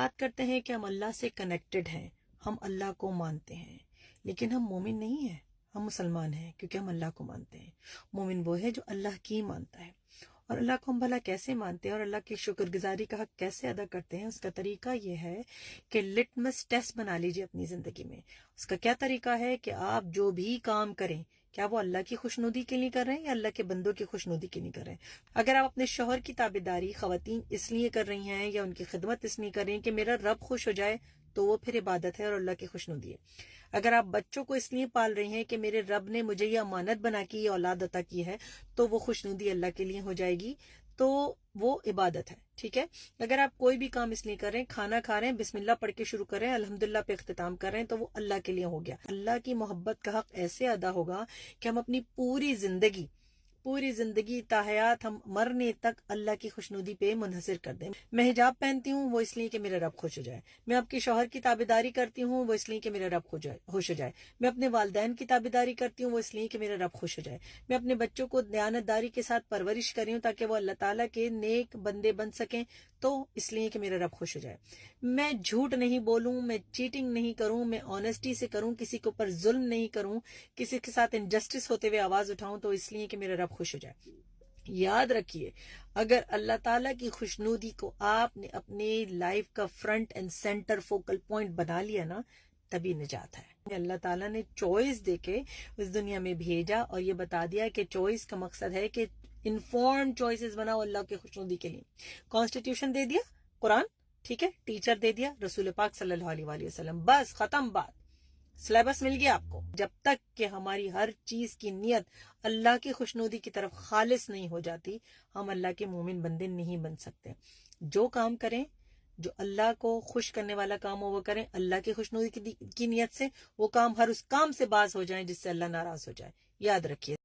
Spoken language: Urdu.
بات کرتے ہیں کہ ہم اللہ سے کنیکٹڈ ہیں، ہم اللہ کو مانتے ہیں، لیکن ہم مومن نہیں ہیں، ہم مسلمان ہیں کیونکہ ہم اللہ کو مانتے ہیں۔ مومن وہ ہے جو اللہ کی مانتا ہے، اور اللہ کو ہم بھلا کیسے مانتے ہیں اور اللہ کی شکر گزاری کا حق کیسے ادا کرتے ہیں؟ اس کا طریقہ یہ ہے کہ لٹمس ٹیسٹ بنا لیجئے اپنی زندگی میں۔ اس کا کیا طریقہ ہے کہ آپ جو بھی کام کریں، کیا وہ اللہ کی خوشنودی کے لیے کر رہے ہیں یا اللہ کے بندوں کی خوشنودی کے لیے کر رہے ہیں؟ اگر آپ اپنے شوہر کی تابعداری خواتین اس لیے کر رہی ہیں یا ان کی خدمت اس لیے کر رہی ہیں کہ میرا رب خوش ہو جائے، تو وہ پھر عبادت ہے اور اللہ کی خوشنودی ہے۔ اگر آپ بچوں کو اس لیے پال رہی ہیں کہ میرے رب نے مجھے یہ امانت بنا کے یہ اولاد عطا کی ہے، تو وہ خوشنودی اللہ کے لیے ہو جائے گی، تو وہ عبادت ہے۔ ٹھیک ہے؟ اگر آپ کوئی بھی کام اس لیے کر رہے ہیں، کھانا کھا رہے ہیں، بسم اللہ پڑھ کے شروع کر رہے ہیں، الحمدللہ پہ اختتام کر رہے ہیں، تو وہ اللہ کے لیے ہو گیا۔ اللہ کی محبت کا حق ایسے ادا ہوگا کہ ہم اپنی پوری زندگی تا حیات ہم مرنے تک اللہ کی خوشنودی پہ منحصر کر دیں۔ میں حجاب پہنتی ہوں وہ اس لیے کہ میرا رب خوش ہو جائے، میں آپ کے شوہر کی تابعداری کرتی ہوں وہ اس لیے کہ میرا رب خوش ہو جائے، میں اپنے والدین کی تابعداری کرتی ہوں وہ اس لیے کہ میرا رب خوش ہو جائے، میں اپنے بچوں کو دیانت داری کے ساتھ پرورش کر رہی ہوں تاکہ وہ اللہ تعالیٰ کے نیک بندے بن سکیں، تو اس لیے کہ میرا رب خوش ہو جائے، میں جھوٹ نہیں بولوں، میں چیٹنگ نہیں کروں، میں آنیسٹی سے کروں، کسی کے اوپر ظلم نہیں کروں، کسی کے ساتھ انجسٹس ہوتے ہوئے آواز اٹھاؤں، تو اس لیے کہ میرا رب خوش ہو جائے۔ یاد رکھیے، اگر اللہ تعالیٰ کی خوشنودی کو آپ نے اپنے لائف کا front end centre focal point بنا لیا نا، تبھی نجات ہے۔ اللہ تعالیٰ نے چوائس دے کے اس دنیا میں بھیجا اور یہ بتا دیا کہ چوائس کا مقصد ہے کہ انفارم چوائسز بناؤ اللہ کی خوشنودی کے لیے۔ کانسٹیٹیوشن دے دیا قرآن، ٹھیک ہے، ٹیچر دے دیا رسول پاک صلی اللہ علیہ وآلہ وسلم، بس ختم بات، سلیبس مل گیا آپ کو۔ جب تک کہ ہماری ہر چیز کی نیت اللہ کی خوشنودی کی طرف خالص نہیں ہو جاتی، ہم اللہ کے مومن بندے نہیں بن سکتے۔ جو کام کریں، جو اللہ کو خوش کرنے والا کام ہو وہ کریں اللہ کی خوشنودی کی نیت سے، وہ کام ہر اس کام سے باز ہو جائیں جس سے اللہ ناراض ہو جائے۔ یاد رکھیے۔